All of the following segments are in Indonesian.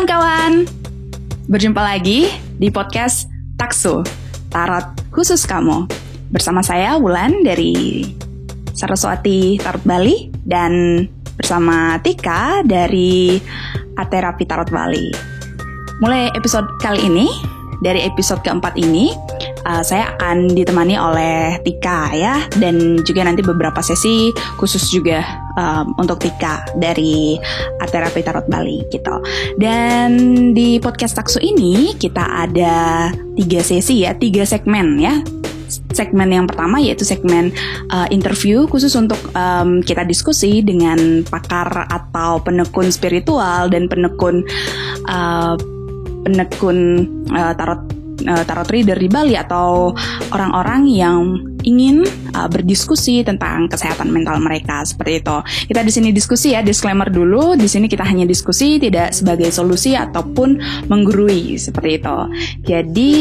kawan-kawan, berjumpa lagi di podcast Taksu, Tarot Khusus Kamu. Bersama saya Wulan dari Saraswati Tarot Bali dan bersama Tika dari Aterapi Tarot Bali. Mulai episode kali ini, dari episode keempat ini, saya akan ditemani oleh Tika ya, dan juga nanti beberapa sesi khusus juga untuk Tika dari Aterapi Tarot Bali gitu. Dan di podcast Taksu ini kita ada 3 sesi ya, 3 segmen ya. Segmen yang pertama yaitu segmen interview khusus untuk kita diskusi dengan pakar atau penekun spiritual dan penekun tarot reader di Bali atau orang-orang yang ingin berdiskusi tentang kesehatan mental mereka, seperti itu. Kita di sini diskusi ya, disclaimer dulu, di sini kita hanya diskusi, tidak sebagai solusi ataupun menggurui, seperti itu. Jadi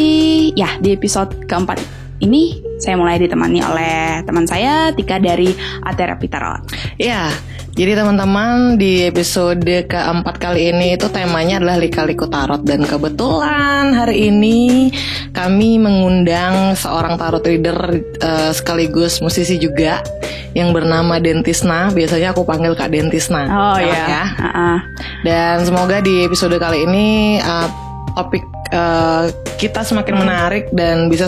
ya, di episode keempat ini saya mulai ditemani oleh teman saya Tika dari Aterapi Tarot. Ya, jadi teman-teman di episode keempat kali ini itu temanya adalah lika-liku tarot. Dan kebetulan hari ini kami mengundang seorang tarot reader sekaligus musisi juga yang bernama Dentisna. Biasanya aku panggil Kak Dentisna. Oh iya ya. Dan semoga di episode kali ini topik kita semakin menarik dan bisa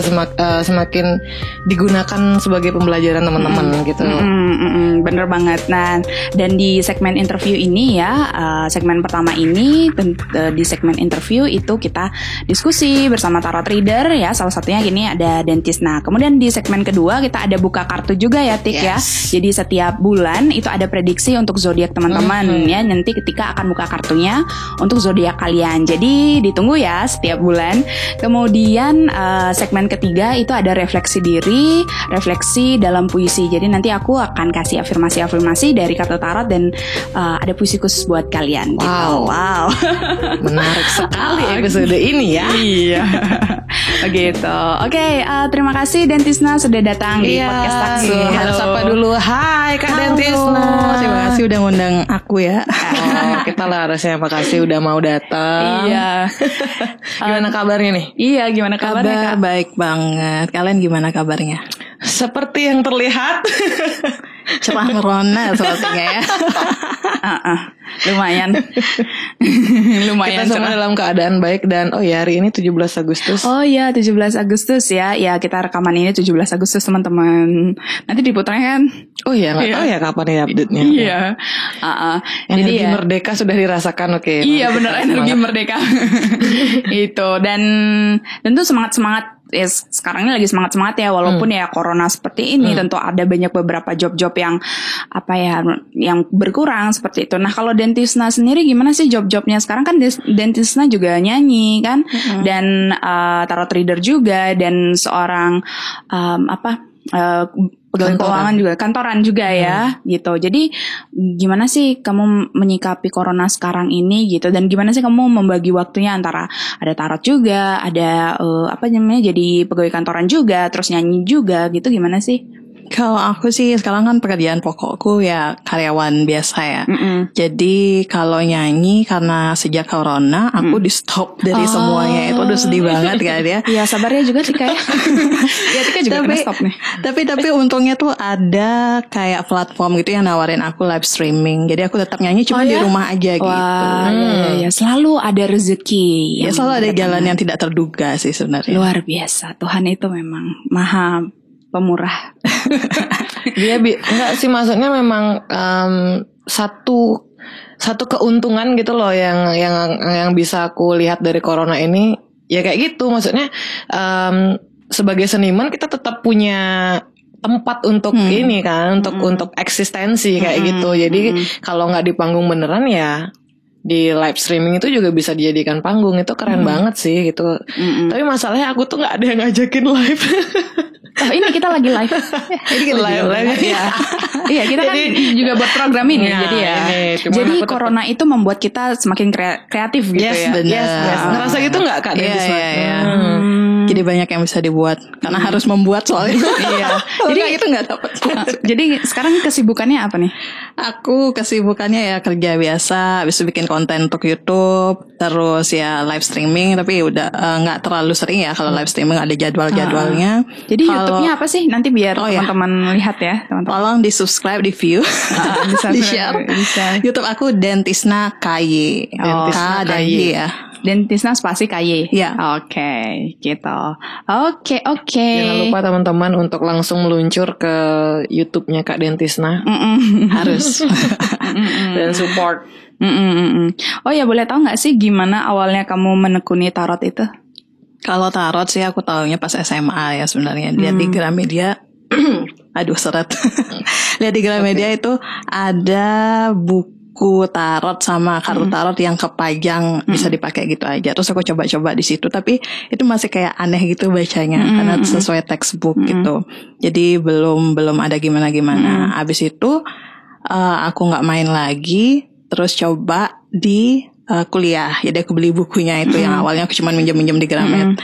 semakin digunakan sebagai pembelajaran teman-teman gitu. Bener banget. Nah, dan di segmen interview ini ya, segmen pertama ini di segmen interview itu kita diskusi bersama tarot reader ya. Salah satunya gini ada Dentisna. Kemudian di segmen kedua kita ada buka kartu juga ya, Tik ya. Jadi setiap bulan itu ada prediksi untuk zodiak teman-teman ya. Nanti ketika akan buka kartunya untuk zodiak kalian. Jadi ditunggu ya setiap bulan. Kemudian segmen ketiga itu ada refleksi diri, refleksi dalam puisi. Jadi nanti aku akan kasih afirmasi-afirmasi dari kartu tarot dan ada puisi khusus buat kalian. Wow. Menarik sekali episode ini ya. Iya. Begitu. Oke, terima kasih Dentisna sudah datang di podcast Taksu. Halo. Sapa dulu. Hai Kak Dentisna. Terima kasih udah ngundang aku ya. Kita lah harusnya makasih udah mau datang. Iya. Gimana kabarnya nih? Iya, gimana kabarnya Kak? Baik banget. Kalian gimana kabarnya? Seperti yang terlihat Cerah merona sepertinya ya. Lumayan. Kita semua dalam keadaan baik. Dan hari ini 17 Agustus. Oh iya, 17 Agustus ya. Ya, kita rekaman ini 17 Agustus teman-teman. Nanti diputarnya kan. Oh iya, gak tahu ya kapan ya update-nya. Iya. Energi jadi merdeka sudah dirasakan. Oke. Iya benar, energi merdeka. Itu. Dan tentu semangat-semangat ya, sekarang ini lagi semangat-semangat ya, walaupun ya corona seperti ini tentu ada banyak beberapa job-job yang yang berkurang seperti itu. Nah, kalau Dentisna sendiri gimana sih job-jobnya? Sekarang kan Dentisna juga nyanyi kan, dan tarot reader juga, dan seorang pegawai keuangan juga, kantoran juga ya, gitu. Jadi gimana sih kamu menyikapi corona sekarang ini gitu, dan gimana sih kamu membagi waktunya antara ada tarot juga, ada jadi pegawai kantoran juga, terus nyanyi juga gitu, gimana sih? Kalau aku sih sekarang kan pekerjaan pokokku ya karyawan biasa ya. Jadi kalau nyanyi karena sejak corona aku di stop dari semuanya. Itu udah sedih banget kan ya. Iya, sabarnya juga Tika ya. Ya Tika juga kena stop nih. Tapi untungnya tuh ada kayak platform gitu yang nawarin aku live streaming. Jadi aku tetap nyanyi cuma di rumah aja gitu. Ya, selalu ada rezeki. Ya selalu ada jalan yang tidak terduga sih sebenarnya. Luar biasa. Tuhan itu memang maha pemurah. Dia enggak sih, maksudnya memang satu keuntungan gitu loh yang bisa aku lihat dari corona ini ya kayak gitu. Maksudnya sebagai seniman kita tetap punya tempat untuk ini kan, untuk eksistensi kayak gitu. Jadi kalau nggak di panggung beneran ya di live streaming itu juga bisa dijadikan panggung. Itu keren banget sih gitu. Tapi masalahnya aku tuh nggak ada yang ngajakin live. Oh, ini kita lagi live. Ini kita live. Iya, kita kan juga buat program ini. Jadi ya. Jadi corona itu membuat kita semakin kreatif gitu ya. Yes. Ngerasa gitu nggak Kak? Iya. Jadi banyak yang bisa dibuat karena harus membuat soalnya. Iya. Jadi itu nggak dapat. Jadi sekarang kesibukannya apa nih? Aku kesibukannya ya kerja biasa, habis itu bikin konten untuk YouTube, terus ya live streaming, tapi udah nggak terlalu sering ya kalau live streaming, ada jadwal-jadwalnya. Jadi YouTube-nya apa sih? Nanti biar teman-teman lihat ya, teman-teman. Tolong di subscribe, di view, di share. YouTube aku Dentisna KY, K dan Y ya. Dentisna spasi KY. Ya. Oke, gitu. Oke. Jangan lupa teman-teman untuk langsung meluncur ke YouTube-nya Kak Dentisna. Harus. Dan support. Oh ya, boleh tahu nggak sih gimana awalnya kamu menekuni tarot itu? Kalau tarot sih aku tahunya pas SMA ya sebenarnya. Lihat di Gramedia. Aduh seret. Lihat di Gramedia itu ada buku tarot sama kartu tarot yang kepajang bisa dipakai gitu aja. Terus aku coba-coba di situ, tapi itu masih kayak aneh gitu bacanya karena sesuai textbook gitu. Jadi belum ada gimana-gimana. Abis itu aku nggak main lagi. Terus coba di kuliah. Jadi aku beli bukunya itu yang awalnya aku cuma minjem-minjem di Gramet.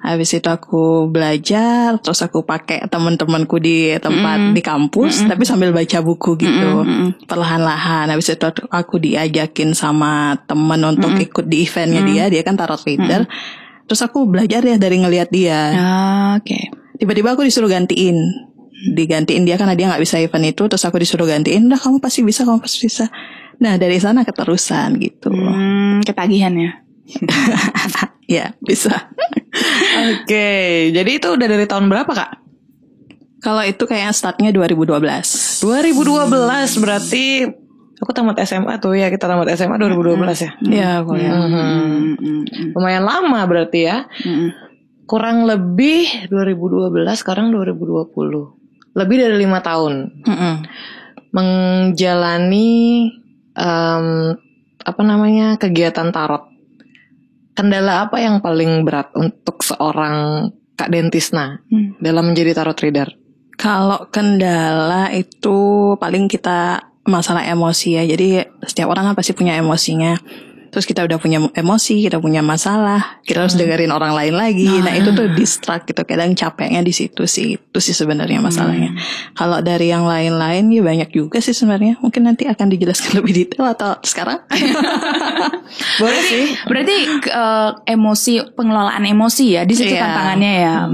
Habis itu aku belajar, terus aku pakai teman-temanku di tempat di kampus, tapi sambil baca buku gitu, perlahan-lahan. Habis itu aku diajakin sama teman untuk ikut di eventnya dia kan tarot reader. Terus aku belajar ya dari ngelihat dia. Oke. Tiba-tiba aku disuruh digantiin dia karena dia nggak bisa event itu, terus aku disuruh gantiin. Udah kamu pasti bisa. Nah dari sana keterusan gitu. Ketagihan ya. Ya bisa. Oke, jadi itu udah dari tahun berapa Kak? Kalau itu kayak startnya 2012. 2012 berarti aku tamat SMA tuh ya, kita tamat SMA 2012 ya. Iya, kuliah. Lumayan lama berarti ya. Kurang lebih 2012, sekarang 2020. Lebih dari 5 tahun. Menjalani kegiatan tarot. Kendala apa yang paling berat untuk seorang Kak Dentisna dalam menjadi tarot reader? Kalau kendala itu paling kita masalah emosi ya. Jadi setiap orang kan pasti punya emosinya. Terus kita udah punya emosi, kita punya masalah, kita harus dengerin orang lain lagi. Nah itu tuh distract gitu. Kadang capeknya di situ sih. Itu sih sebenarnya masalahnya. Kalau dari yang lain-lain ya banyak juga sih sebenarnya. Mungkin nanti akan dijelaskan lebih detail atau sekarang. Boleh sih. Berarti emosi, pengelolaan emosi ya di situ tantangannya ya.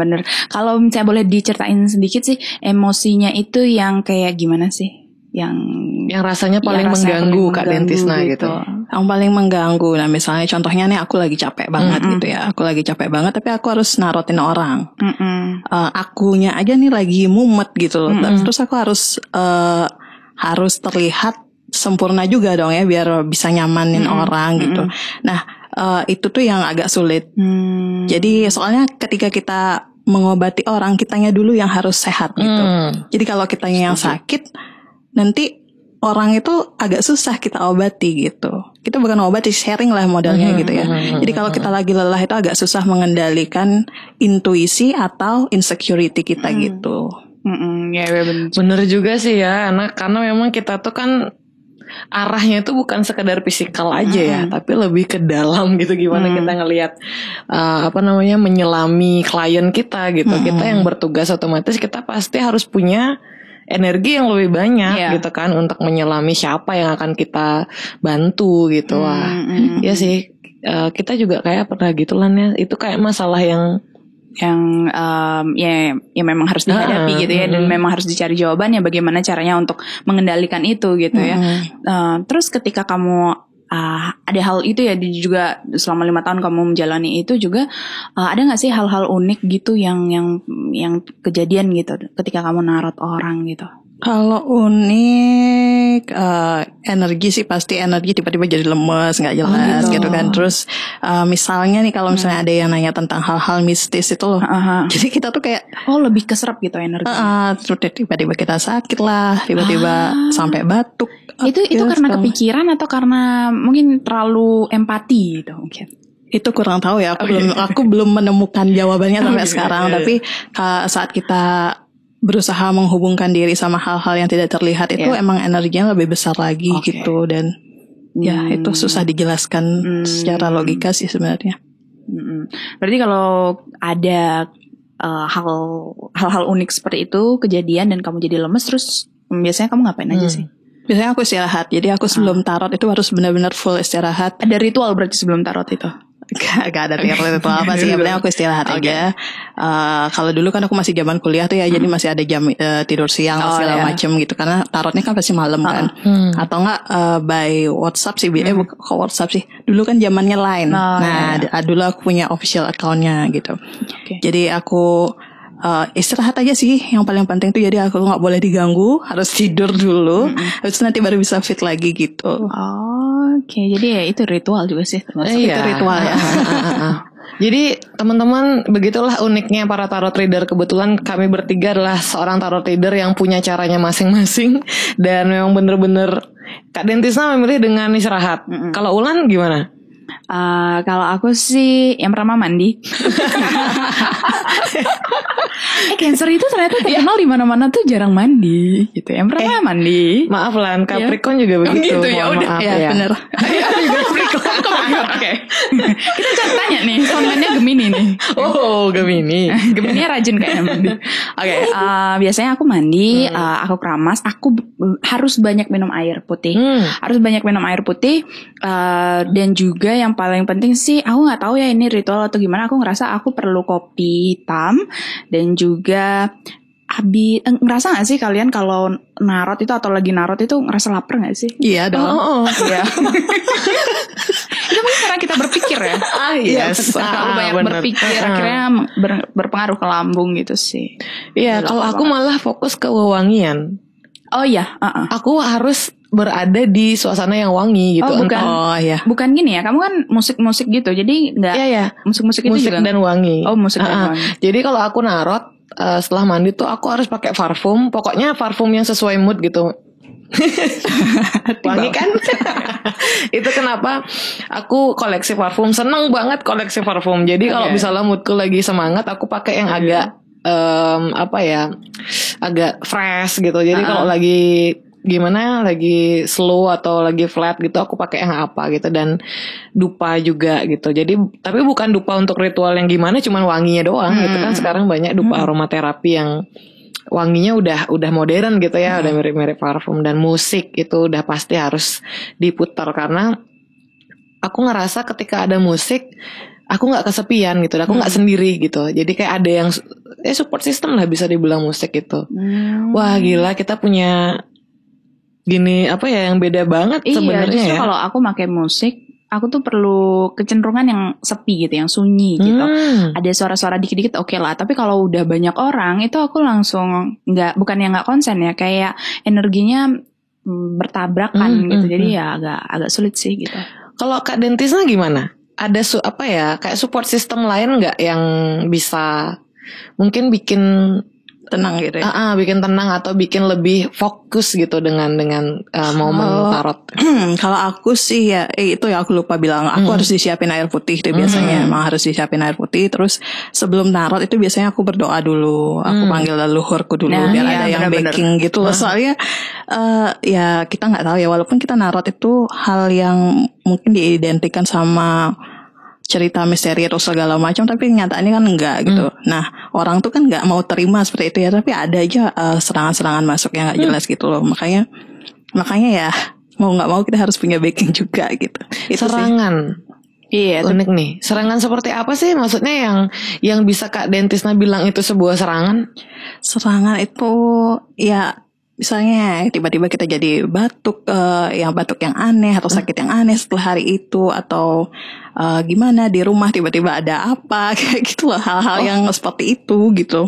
Bener. Kalau misalnya boleh diceritain sedikit sih, emosinya itu yang kayak gimana sih? Yang rasanya paling mengganggu Kak Dentisna gitu. Yang paling mengganggu. Nah misalnya contohnya nih aku lagi capek banget gitu ya. Aku lagi capek banget tapi aku harus narotin orang. Akunya aja nih lagi mumet gitu loh. Terus aku harus terlihat sempurna juga dong ya biar bisa nyamanin orang gitu. Nah itu tuh yang agak sulit. Jadi soalnya ketika kita mengobati orang, kitanya dulu yang harus sehat gitu. Jadi kalau kitanya yang sakit, nanti orang itu agak susah kita obati gitu. Kita bukan obati, sharing lah modelnya gitu ya. Jadi kalau kita lagi lelah itu agak susah mengendalikan intuisi atau insecurity kita gitu. Ya bener juga sih ya, karena memang kita tuh kan arahnya itu bukan sekedar fisikal aja ya, tapi lebih ke dalam gitu. Gimana kita ngelihat menyelami klien kita gitu. Kita yang bertugas otomatis kita pasti harus punya energi yang lebih banyak gitu kan untuk menyelami siapa yang akan kita bantu gitu. Ya sih, kita juga kayak pernah gitulah ya. Itu kayak masalah yang memang harus dihadapi gitu ya, dan memang harus dicari jawabannya bagaimana caranya untuk mengendalikan itu gitu ya. Terus ketika kamu ada hal itu ya, juga selama 5 tahun kamu menjalani itu juga, ada nggak sih hal-hal unik gitu yang kejadian gitu ketika kamu narot orang gitu? Kalau unik, energi sih pasti energi tiba-tiba jadi lemes, nggak jelas gitu kan. Terus misalnya nih kalau misalnya ada yang nanya tentang hal-hal mistis itu loh, jadi kita tuh kayak lebih keserap gitu energi. Terus tiba-tiba kita sakit lah, tiba-tiba sampai batuk. Itu karena kepikiran atau karena mungkin terlalu empati gitu mungkin? Itu kurang tahu ya. Aku belum menemukan jawabannya sampai sekarang. Tapi saat kita berusaha menghubungkan diri sama hal-hal yang tidak terlihat itu emang energinya lebih besar lagi gitu. Dan ya itu susah dijelaskan secara logika sih sebenarnya. Berarti kalau ada hal-hal unik seperti itu kejadian dan kamu jadi lemes, terus biasanya kamu ngapain aja sih? Biasanya aku istirahat. Jadi aku sebelum tarot itu harus benar-benar full istirahat. Ada ritual berarti sebelum tarot itu? Gak ada ritual apa sih. Yang penting aku istirahat aja. Kalau dulu kan aku masih zaman kuliah tuh ya, jadi masih ada jam tidur siang segala macem gitu. Karena tarotnya kan pasti malam kan. Atau enggak by WhatsApp sih. Kok WhatsApp sih? Dulu kan zamannya Line. Dulu aku punya official account-nya gitu. Jadi aku istirahat aja sih yang paling penting tuh. Jadi aku nggak boleh diganggu, harus tidur dulu, habis itu nanti baru bisa fit lagi gitu. Jadi ya itu ritual juga sih, itu ritual ya. Jadi teman-teman, begitulah uniknya para tarot reader. Kebetulan kami bertiga adalah seorang tarot reader yang punya caranya masing-masing. Dan memang bener-bener Kak Dentisna memilih dengan istirahat. Kalau Ulan gimana? Kalau aku sih yang pertama mandi. Cancer itu ternyata terkenal di mana-mana tuh jarang mandi gitu. Yang pertama mandi. Maaf Lan, Capricorn juga begitu. Gitu ya udah. Ya benar. Oke. Kita tanya nih, soundman-nya Gemini nih. Oh, Gemini. Gemini rajin kayaknya mandi. Oke, biasanya aku mandi, aku keramas, aku harus banyak minum air putih. Harus banyak minum air putih, dan juga yang paling penting sih, aku nggak tahu ya ini ritual atau gimana, aku ngerasa aku perlu kopi hitam. Dan juga ngerasa gak sih kalian kalau narot itu atau lagi narot itu ngerasa lapar gak sih? Iya dong. Iya. Itu mungkin karena kita berpikir ya. Terlalu banyak berpikir, akhirnya berpengaruh ke lambung gitu sih. Iya, kalau aku malah fokus ke wewangian. Oh iya. Aku harus berada di suasana yang wangi gitu. Bukan gini ya, kamu kan musik-musik gitu, jadi nggak. Iya. Musik-musik itu musik juga dan wangi. Musik dan wangi. Jadi kalau aku narot setelah mandi tuh aku harus pakai parfum. Pokoknya parfum yang sesuai mood gitu. Wangi kan? Itu kenapa aku koleksi parfum. Seneng banget koleksi parfum. Jadi kalau misalnya moodku lagi semangat, aku pakai yang agak agak fresh gitu. Jadi kalau lagi gimana, lagi slow atau lagi flat gitu, aku pakai yang apa gitu. Dan dupa juga gitu. Jadi tapi bukan dupa untuk ritual yang gimana, cuman wanginya doang gitu kan. Sekarang banyak dupa aromaterapi yang wanginya udah modern gitu ya, udah mirip-mirip parfum. Dan musik itu udah pasti harus diputar, karena aku ngerasa ketika ada musik aku nggak kesepian gitu, aku nggak sendiri gitu. Jadi kayak ada yang support system lah bisa dibilang musik itu. Wah gila, kita punya gini yang beda banget sebenarnya. Justru ya. Kalau aku pakai musik, aku tuh perlu kecenderungan yang sepi gitu, yang sunyi gitu. Ada suara-suara dikit-dikit oke lah. Tapi kalau udah banyak orang, itu aku langsung bukan yang nggak konsen ya, kayak energinya bertabrakan gitu. Jadi ya agak sulit sih gitu. Kalau Kak Dentisna gimana? Ada kayak support system lain nggak yang bisa mungkin bikin tenang gitu ya. Bikin tenang atau bikin lebih fokus gitu dengan momen tarot. Kalau aku sih ya itu ya aku lupa bilang, aku harus disiapin air putih tuh biasanya. Emang harus disiapin air putih. Terus sebelum tarot itu biasanya aku berdoa dulu. Aku panggil leluhurku dulu biar ada yang backing gitu loh. Soalnya ya kita nggak tahu ya, walaupun kita narot itu hal yang mungkin diidentikan sama cerita misteri atau segala macam, tapi kenyataannya kan enggak gitu. Nah, orang tuh kan enggak mau terima seperti itu ya, tapi ada aja serangan-serangan masuk yang enggak jelas gitu loh. Makanya ya mau enggak mau kita harus punya backing juga gitu. Itu serangan. Iya, unik nih. Serangan seperti apa sih maksudnya yang bisa Kak Dentisna bilang itu sebuah serangan? Serangan itu ya misalnya tiba-tiba kita jadi batuk yang aneh atau sakit yang aneh setelah hari itu, atau gimana di rumah tiba-tiba ada apa kayak gitu loh, hal-hal yang seperti itu gitu.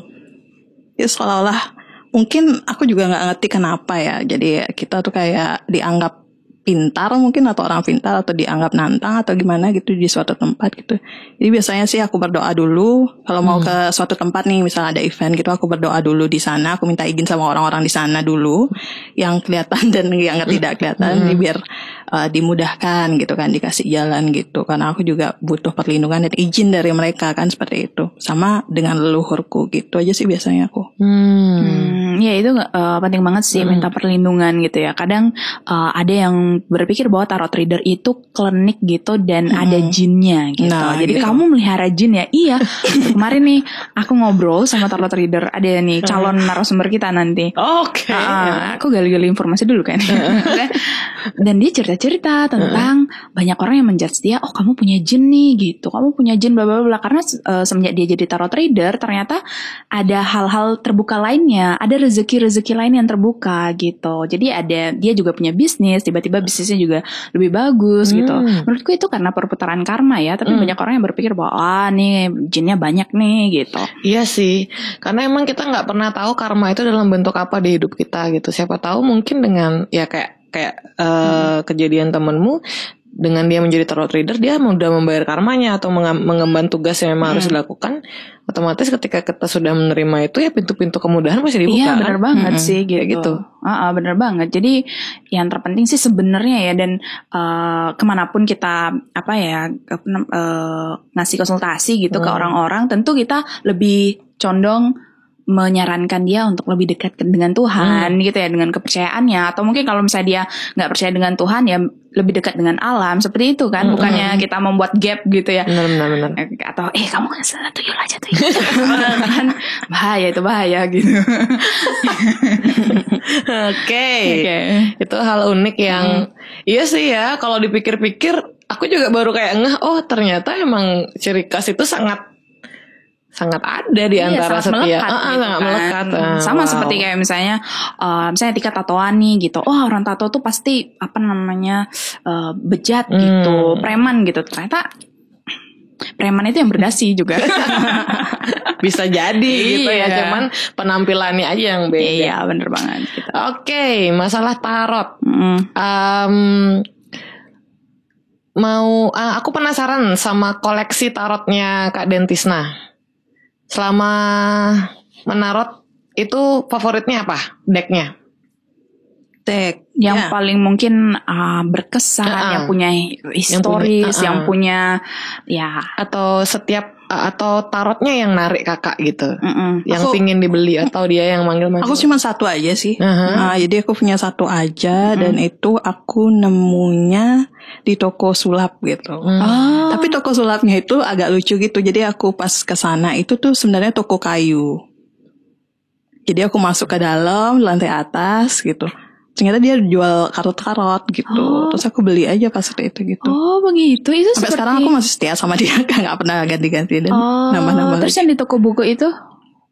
Ya seolah-olah mungkin aku juga nggak ngerti kenapa ya. Jadi kita tuh kayak dianggap pintar mungkin, atau orang pintar, atau dianggap nantang atau gimana gitu di suatu tempat gitu. Jadi biasanya sih aku berdoa dulu kalau mau ke suatu tempat nih, misalnya ada event gitu, aku berdoa dulu di sana, aku minta izin sama orang-orang di sana dulu yang kelihatan dan yang tidak kelihatan, jadi biar dimudahkan gitu kan, dikasih jalan gitu. Karena aku juga butuh perlindungan dan izin dari mereka kan, seperti itu. Sama dengan leluhurku gitu aja sih biasanya aku. Ya itu penting banget sih minta perlindungan gitu ya. Kadang ada yang berpikir bahwa tarot reader itu klinik gitu dan ada jinnya gitu. Nah, jadi gitu. kamu melihara jin ya? Iya. Kemarin nih aku ngobrol sama tarot reader, ada nih calon narasumber kita nanti. Oke. Aku gali-gali informasi dulu kan. Dan dia cerita-cerita tentang banyak orang yang menjudge dia, oh kamu punya jin nih gitu, kamu punya jin bla bla bla. Karena semenjak dia jadi tarot reader ternyata ada hal-hal terbuka lainnya, ada rezeki-rezeki lain yang terbuka gitu. Jadi dia juga punya bisnis, tiba-tiba bisnisnya juga lebih bagus gitu. Menurutku itu karena perputaran karma ya. Tapi banyak orang yang berpikir bahwa nih jinnya banyak nih gitu. Iya sih, karena emang kita nggak pernah tahu karma itu dalam bentuk apa di hidup kita gitu. Siapa tahu mungkin dengan ya kayak kejadian temenmu, dengan dia menjadi tarot reader, dia udah membayar karmanya atau mengemban tugas yang memang harus dilakukan. Otomatis ketika kita sudah menerima itu, ya pintu-pintu kemudahan pasti dibuka. Iya benar banget sih gitu. Benar banget. Jadi yang terpenting sih sebenarnya ya, dan kemanapun kita ngasih konsultasi gitu ke orang-orang, tentu kita lebih condong menyarankan dia untuk lebih dekat dengan Tuhan gitu ya, dengan kepercayaannya. Atau mungkin kalau misalnya dia nggak percaya dengan Tuhan, ya lebih dekat dengan alam, seperti itu kan. Bukannya kita membuat gap gitu ya. Benar. Atau kamu tuyul aja kan bahaya gitu. Oke. Itu hal unik yang iya sih ya, kalau dipikir-pikir aku juga baru kayak ngeh, oh ternyata emang ciri khas itu sangat ada di antara setiap sangat melekat. Sama seperti kayak misalnya tingkat tatoan nih gitu. Oh, orang tato tuh pasti bejat gitu, preman gitu. Ternyata preman itu yang berdasi juga. Bisa jadi gitu ya, cuman penampilannya aja yang beda. Iya, bener banget gitu. Oke, masalah tarot. Aku penasaran sama koleksi tarotnya Kak Dentisna. Selama menarot itu favoritnya apa? Decknya? Deck yang paling mungkin berkesan, yang punya historis, yang punya atau setiap atau tarotnya yang narik kakak gitu, yang pingin dibeli atau dia yang manggil-manggil. Aku cuma satu aja sih. Jadi aku punya satu aja, dan itu aku nemunya di toko sulap gitu. Tapi toko sulapnya itu agak lucu gitu. Jadi aku pas kesana itu tuh sebenarnya toko kayu. Jadi aku masuk ke dalam lantai atas gitu. Ternyata dia jual karot-karot gitu. Terus aku beli aja pas itu gitu. Oh begitu. Itu sampai sekarang aku masih setia sama dia, nggak pernah ganti-ganti dan nambah-nambah. Terus yang di toko buku itu,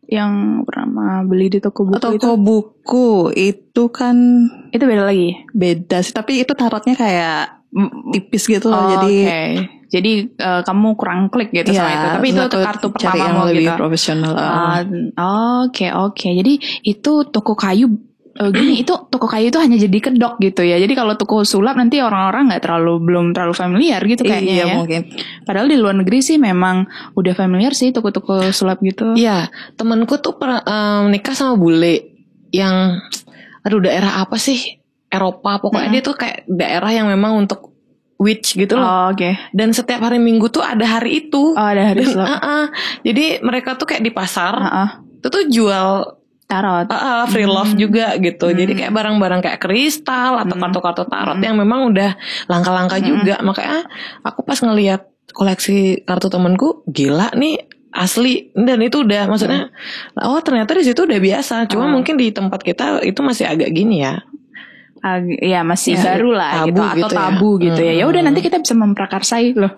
yang pernah beli di toko buku itu? Toko buku itu kan itu beda lagi. Beda sih, tapi itu tarotnya kayak tipis gitu loh. Jadi kamu kurang klik gitu sama itu. Tapi itu kartu pertama lebih gitu. Profesional. Oke. Jadi itu toko kayu. Itu toko kayu itu hanya jadi kedok gitu ya. Jadi kalau toko sulap nanti orang-orang belum terlalu familiar gitu kayaknya. Iya, ya. Mungkin. Padahal di luar negeri sih memang udah familiar sih toko-toko sulap gitu. Iya, temanku tuh nikah sama bule yang daerah apa sih? Eropa pokoknya. Dia tuh kayak daerah yang memang untuk witch gitu loh. Dan setiap hari Minggu tuh ada hari itu. Ada hari sulap. Jadi mereka tuh kayak di pasar. Itu tuh jual tarot, free love juga gitu. Jadi kayak barang-barang kayak kristal atau kartu-kartu tarot yang memang udah langka-langka juga. Makanya aku pas ngelihat koleksi kartu temenku, gila nih asli. Dan itu udah maksudnya, ternyata di situ udah biasa. Cuma mungkin di tempat kita itu masih agak gini ya. Ya masih baru lah tabu gitu, atau tabu gitu ya. Ya udah nanti kita bisa memprakarsai loh.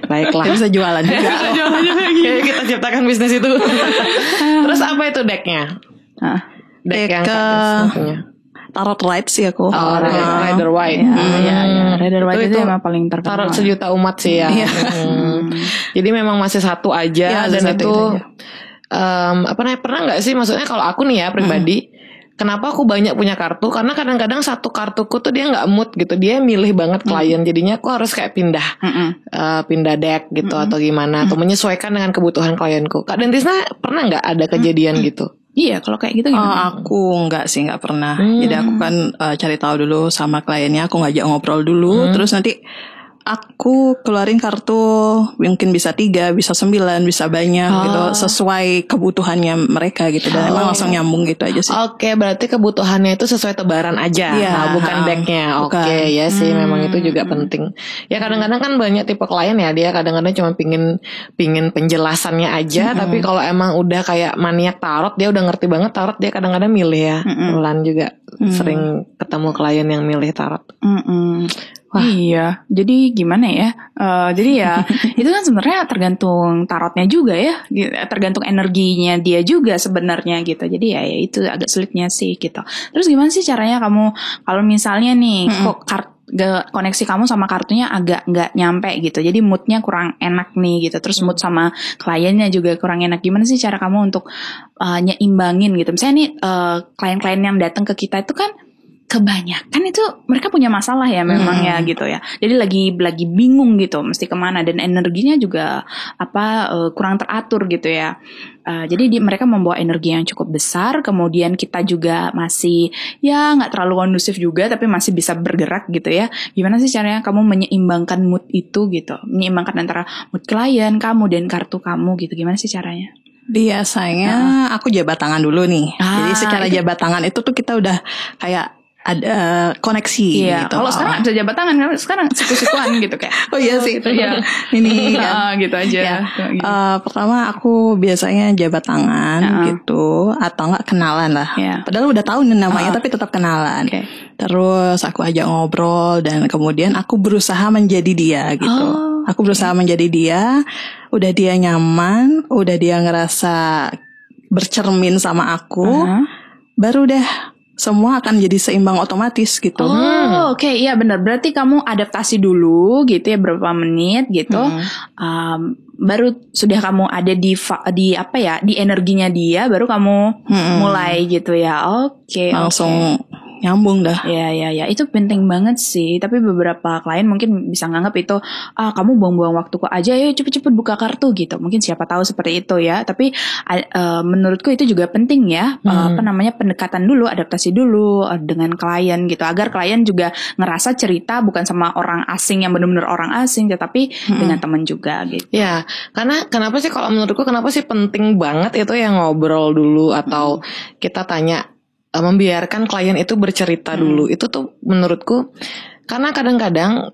Baiklah. Kita bisa jualan juga. Kita ciptakan bisnis itu. Terus apa itu decknya? Deck yang punya. Tarot White sih aku. Rider White. Rider White itu emang paling terkenal. Tarot sejuta umat sih ya. Jadi memang masih satu aja, dan itu pernah nggak sih, maksudnya kalau aku nih ya pribadi, kenapa aku banyak punya kartu? Karena kadang-kadang satu kartuku tuh dia nggak mood gitu. Dia milih banget klien. Jadinya aku harus kayak pindah deck gitu atau gimana. Atau menyesuaikan dengan kebutuhan klienku. Kak Dentisna pernah nggak ada kejadian gitu? Iya, kalau kayak gitu gimana? Aku enggak sih, enggak pernah. Jadi aku kan cari tahu dulu sama kliennya, aku ngajak ngobrol dulu, terus nanti aku keluarin kartu mungkin bisa 3, bisa 9, bisa banyak gitu, sesuai kebutuhannya mereka gitu, dan emang langsung nyambung gitu aja sih. Oke, berarti kebutuhannya itu sesuai tebaran aja, bukan decknya. Oke, ya sih, memang itu juga penting. Ya kadang-kadang kan banyak tipe klien ya, dia kadang-kadang cuma pingin penjelasannya aja, tapi kalau emang udah kayak maniak tarot, dia udah ngerti banget tarot, dia kadang-kadang milih ya. Bulan juga sering ketemu klien yang milih tarot. Wah. Iya, jadi gimana ya? Jadi ya itu kan sebenarnya tergantung tarotnya juga ya, tergantung energinya dia juga sebenarnya gitu. Jadi ya itu agak sulitnya sih gitu. Terus gimana sih caranya kamu kalau misalnya nih kok koneksi kamu sama kartunya agak nggak nyampe gitu, jadi moodnya kurang enak nih gitu, terus mood sama kliennya juga kurang enak. Gimana sih cara kamu untuk nyeimbangin gitu? Misalnya nih klien-klien yang datang ke kita itu kan kebanyakan itu mereka punya masalah ya memang ya gitu ya. Jadi lagi bingung gitu mesti kemana, dan energinya juga kurang teratur gitu ya. Jadi mereka membawa energi yang cukup besar, kemudian kita juga masih ya nggak terlalu kondusif juga, tapi masih bisa bergerak gitu ya. Gimana sih caranya kamu menyeimbangkan mood itu gitu, menyeimbangkan antara mood klien kamu dan kartu kamu gitu? Gimana sih caranya? Biasanya aku jabat tangan dulu nih. Jadi secara jabat tangan itu tuh kita udah kayak ada koneksi gitu. Kalau sekarang bisa jabat tangan, sekarang siku-sikuan gitu kayak. Oh iya sih. Ya. Ini kan. Gitu aja. Ya. Pertama aku biasanya jabat tangan gitu, atau enggak kenalan lah. Padahal udah tahu namanya tapi tetap kenalan. Terus aku ajak ngobrol dan kemudian aku berusaha menjadi dia gitu. Aku berusaha menjadi dia, udah dia nyaman, udah dia ngerasa bercermin sama aku, baru deh semua akan jadi seimbang otomatis gitu. Oke, iya benar. Berarti kamu adaptasi dulu gitu ya, berapa menit gitu. Baru sudah kamu ada di energinya dia, baru kamu mulai gitu ya. Oke. Langsung nyambung dah. Ya, itu penting banget sih. Tapi beberapa klien mungkin bisa nganggap itu kamu buang-buang waktu kok aja, ya cepet-cepet buka kartu gitu. Mungkin siapa tahu seperti itu ya. Tapi menurutku itu juga penting ya. Pendekatan dulu, adaptasi dulu dengan klien gitu, agar klien juga ngerasa cerita bukan sama orang asing yang benar-benar orang asing, tetapi dengan teman juga gitu. Ya, karena kenapa sih kalau menurutku kenapa sih penting banget itu yang ngobrol dulu atau kita tanya, membiarkan klien itu bercerita dulu. Itu tuh menurutku, karena kadang-kadang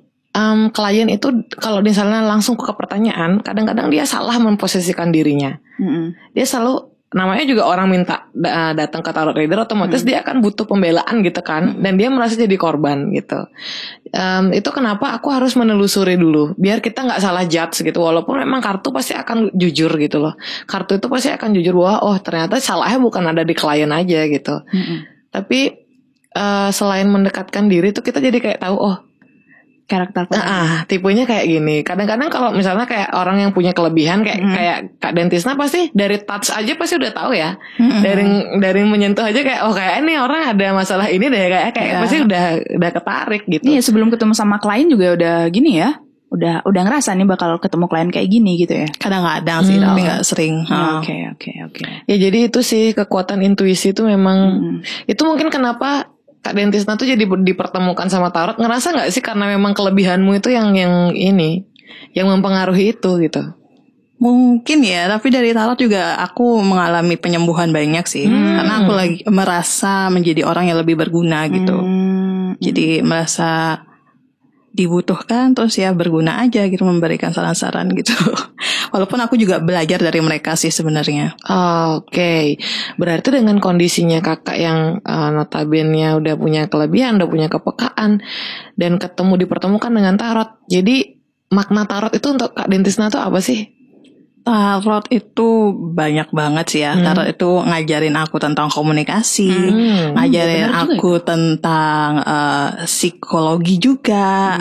klien itu kalau misalnya langsung ke pertanyaan, kadang-kadang dia salah memposisikan dirinya. Dia selalu, namanya juga orang minta datang ke tarot reader, otomatis dia akan butuh pembelaan gitu kan, dan dia merasa jadi korban gitu. Itu kenapa aku harus menelusuri dulu, biar kita nggak salah judge gitu. Walaupun memang kartu pasti akan jujur gitu loh, kartu itu pasti akan jujur bahwa ternyata salahnya bukan ada di klien aja gitu. Tapi selain mendekatkan diri tuh kita jadi kayak tahu karakter tipenya kayak gini. Kadang-kadang kalau misalnya kayak orang yang punya kelebihan kayak Kak Dentisna, pasti dari touch aja pasti udah tahu ya. Dari menyentuh aja kayak kayak ini orang ada masalah ini deh, kayak pasti udah ketarik gitu. Iya, sebelum ketemu sama klien juga udah gini ya. Udah ngerasa nih bakal ketemu klien kayak gini gitu ya. Kadang-kadang sih, tapi nggak sering. Oke. Ya jadi itu sih kekuatan intuisi itu memang itu mungkin kenapa Kak Dentisna tuh jadi dipertemukan sama tarot. Ngerasa gak sih karena memang kelebihanmu itu yang ini, yang mempengaruhi itu gitu? Mungkin ya, tapi dari tarot juga aku mengalami penyembuhan banyak sih. Karena aku lagi merasa menjadi orang yang lebih berguna gitu. Jadi merasa dibutuhkan, terus ya berguna aja gitu, memberikan saran-saran gitu. Walaupun aku juga belajar dari mereka sih sebenarnya. Oke. Berarti dengan kondisinya kakak yang notabene udah punya kelebihan, udah punya kepekaan, dan dipertemukan dengan tarot. Jadi makna tarot itu untuk Kak Dentisna tuh apa sih? Tarot itu banyak banget sih ya. Tarot itu ngajarin aku tentang komunikasi, ngajarin aku tentang psikologi juga,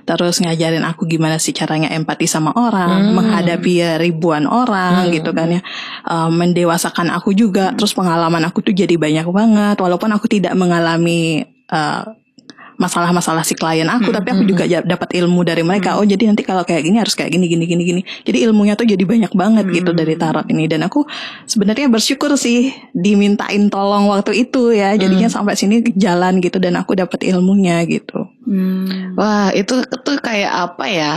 terus ngajarin aku gimana sih caranya empati sama orang, menghadapi ribuan orang gitu kan ya. Mendewasakan aku juga. Terus pengalaman aku tuh jadi banyak banget, walaupun aku tidak mengalami masalah-masalah si klien aku, tapi aku juga dapat ilmu dari mereka. Oh, jadi nanti kalau kayak gini harus kayak gini. Jadi ilmunya tuh jadi banyak banget gitu dari tarot ini. Dan aku sebenarnya bersyukur sih dimintain tolong waktu itu ya. Jadinya sampai sini jalan gitu dan aku dapat ilmunya gitu. Wah, itu tuh kayak apa ya?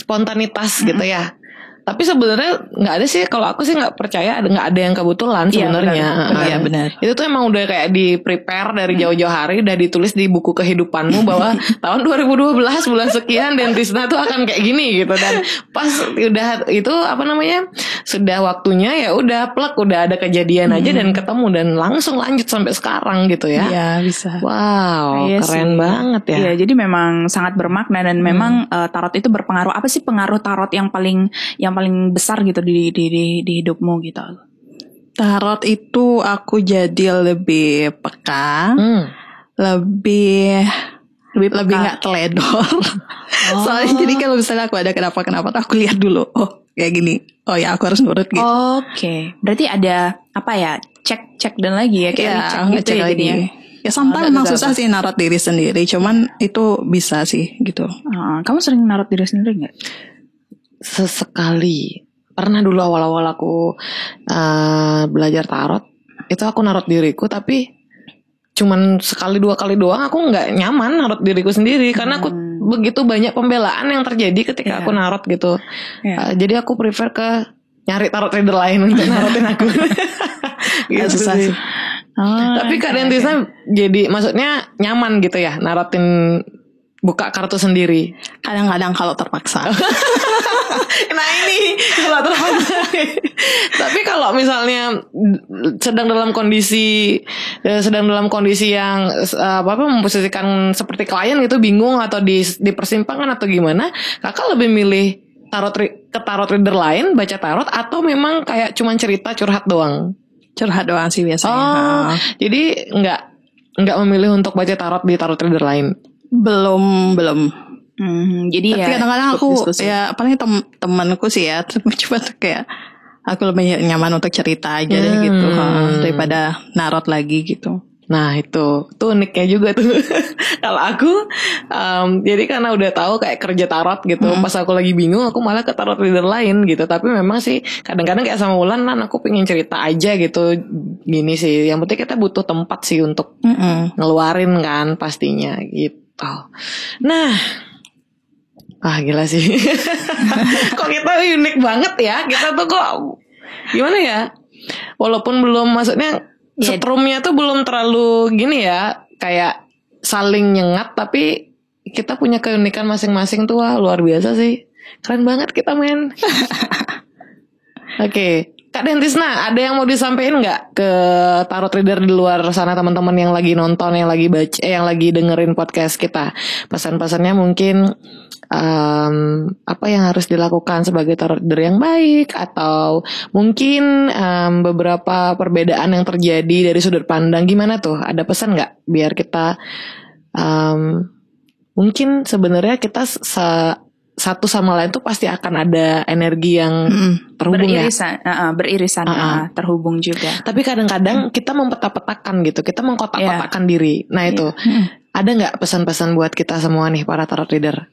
Spontanitas gitu ya. Tapi sebenarnya nggak ada sih, kalau aku sih nggak percaya nggak ada yang kebetulan sebenarnya. Iya benar. Itu tuh emang udah kayak di prepare dari jauh-jauh hari, udah ditulis di buku kehidupanmu bahwa tahun 2012 bulan sekian Dentisna tuh akan kayak gini gitu. Dan pas udah itu apa namanya sudah waktunya ya udah plek, udah ada kejadian aja dan ketemu dan langsung lanjut sampai sekarang gitu ya. Iya bisa. Wow, Iya keren sih. banget ya. Iya, jadi memang sangat bermakna dan memang tarot itu berpengaruh. Apa sih pengaruh tarot yang paling besar gitu di hidupmu gitu? Tarot itu aku jadi lebih peka, lebih nggak teledor. Soalnya jadi kalau misalnya aku ada kenapa aku lihat dulu. Oh kayak gini. Oh ya aku harus nurut gitu. Oke. Berarti ada apa ya? Cek dan lagi ya, kayak Ya, ngecek gitu ya jadinya. Ya sampai memang susah sih narot diri sendiri. Cuman itu bisa sih gitu. Kamu sering narot diri sendiri nggak? Sesekali. Pernah dulu awal-awal aku belajar tarot, itu aku narot diriku, tapi cuman sekali dua kali doang. Aku nggak nyaman narot diriku sendiri karena aku begitu banyak pembelaan yang terjadi ketika aku narot gitu. Jadi aku prefer ke nyari tarot reader lain untuk narotin aku. Gitu sih. Tapi Kak Dentisna jadi maksudnya nyaman gitu ya narotin, buka kartu sendiri. Kadang-kadang kalau terpaksa. Nah ini kalau terpaksa. Tapi kalau misalnya sedang dalam kondisi yang memposisikan seperti klien gitu, bingung atau di persimpangan atau gimana, kakak lebih milih tarot reader lain, baca tarot, atau memang kayak cuman cerita curhat doang? Curhat doang sih biasanya. Oh, jadi nggak memilih untuk baca tarot di tarot reader lain? Belum. Jadi tapi ya kadang-kadang aku diskusi. ya paling temanku sih ya, coba tuh kayak aku lebih nyaman untuk cerita aja deh gitu daripada narot lagi gitu. Nah itu uniknya juga tuh. Kalau aku jadi karena udah tahu kayak kerja tarot gitu, pas aku lagi bingung aku malah ke tarot reader lain gitu. Tapi memang sih kadang-kadang kayak sama Wulan, aku pengen cerita aja gitu, gini sih. Yang penting kita butuh tempat sih untuk ngeluarin kan pastinya gitu. Nah, gila sih. Kok kita unik banget ya. Kita tuh kok gimana ya, walaupun belum, maksudnya setrumnya tuh belum terlalu gini ya, kayak saling nyengat, tapi kita punya keunikan masing-masing tuh. Wah luar biasa sih, keren banget kita men. Oke. Kak Dentisna, ada yang mau disampaikan nggak ke tarot reader di luar sana, teman-teman yang lagi nonton, yang lagi baca, yang lagi dengerin podcast kita? Pesan-pesannya mungkin apa yang harus dilakukan sebagai tarot reader yang baik, atau mungkin beberapa perbedaan yang terjadi dari sudut pandang, gimana tuh? Ada pesan nggak biar kita mungkin sebenarnya kita satu sama lain tuh pasti akan ada energi yang terhubung beririsan, terhubung juga. Tapi kadang-kadang kita mempeta-petakan gitu, kita mengkotak-kotakkan diri. Nah itu, ada nggak pesan-pesan buat kita semua nih para tarot reader?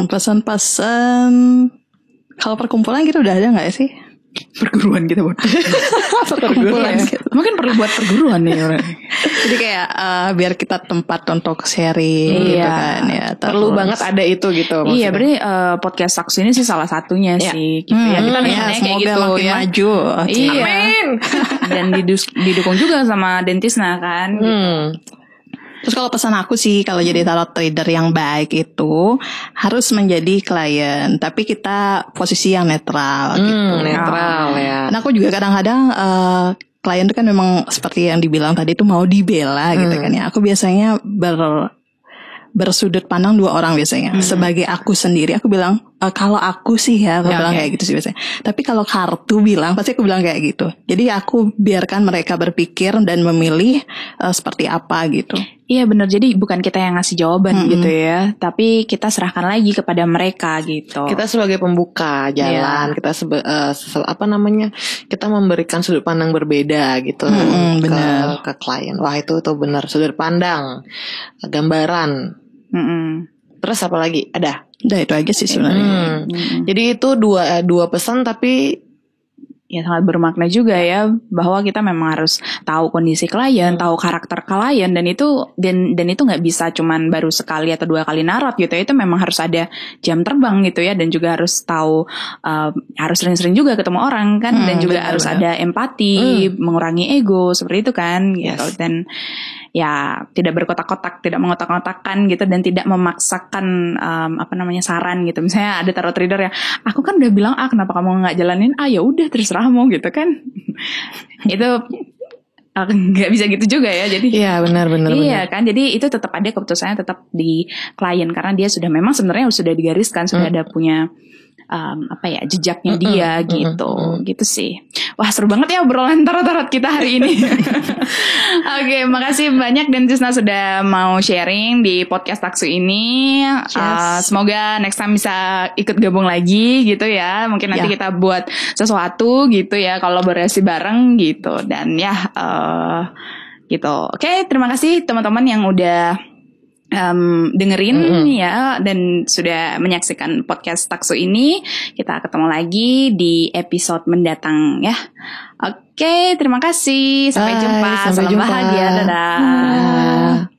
Pesan-pesan kalau perkumpulan gitu udah ada nggak sih? Perguruan gitu, perguruan gitu. Mungkin perlu buat perguruan nih. Jadi kayak biar kita tempat untuk sharing gitu kan ya. Perlu banget ada itu gitu. Maksudnya. Iya, berarti podcast Saksu ini sih salah satunya sih. Gitu ya. Kita kayak gitu makin ya. maju. Iya. Amin. Dan didukung juga sama Dentisna kan. Gitu. Terus kalau pesan aku sih, kalau jadi tarot reader yang baik itu harus menjadi klien, tapi kita posisi yang netral gitu. Netral ya. Nah aku juga kadang-kadang klien itu kan memang seperti yang dibilang tadi itu mau dibela gitu kan ya. Aku biasanya bersudut pandang dua orang biasanya. Sebagai aku sendiri aku bilang, kalau aku sih ya, aku Ya, bilang oke. kayak gitu sih biasanya. Tapi kalau kartu bilang, pasti aku bilang kayak gitu. Jadi aku biarkan mereka berpikir dan memilih seperti apa gitu. Iya benar, jadi bukan kita yang ngasih jawaban gitu ya, tapi kita serahkan lagi kepada mereka gitu. Kita sebagai pembuka jalan, kita kita memberikan sudut pandang berbeda gitu benar. ke klien. Wah itu tuh benar, sudut pandang, gambaran. Terus apa lagi? Ada. Udah itu aja sih sebenarnya. Jadi itu dua pesan, tapi ya sangat bermakna juga ya, bahwa kita memang harus tahu kondisi klien, tahu karakter klien, dan itu nggak bisa cuman baru sekali atau 2 kali narot gitu ya. Itu memang harus ada jam terbang gitu ya, dan juga harus tahu harus sering-sering juga ketemu orang kan, dan juga harus ada empati, mengurangi ego seperti itu kan gitu. Dan ya tidak berkotak-kotak, tidak mengotak-kotakan gitu, dan tidak memaksakan saran gitu. Misalnya ada tarot reader ya, aku kan udah bilang kenapa kamu nggak jalanin? Ya udah terserahmu gitu kan. Itu nggak bisa gitu juga ya. Jadi iya benar. Iya kan, jadi itu tetap ada keputusannya tetap di klien, karena dia sudah memang sebenarnya sudah digariskan, sudah ada punya jejaknya dia gitu sih. Wah seru banget ya obrolan tarot-tarot kita hari ini. Oke, makasih banyak Dentisna sudah mau sharing di podcast Taksu ini. Semoga next time bisa ikut gabung lagi gitu ya. Mungkin nanti kita buat sesuatu gitu ya, kolaborasi bareng gitu. Dan ya gitu. Oke, terima kasih teman-teman yang udah dengerin ya, dan sudah menyaksikan podcast Taksu ini. Kita ketemu lagi di episode mendatang ya. Oke, terima kasih. Sampai jumpa. Sampai Salam jumpa. bahagia. Dadah.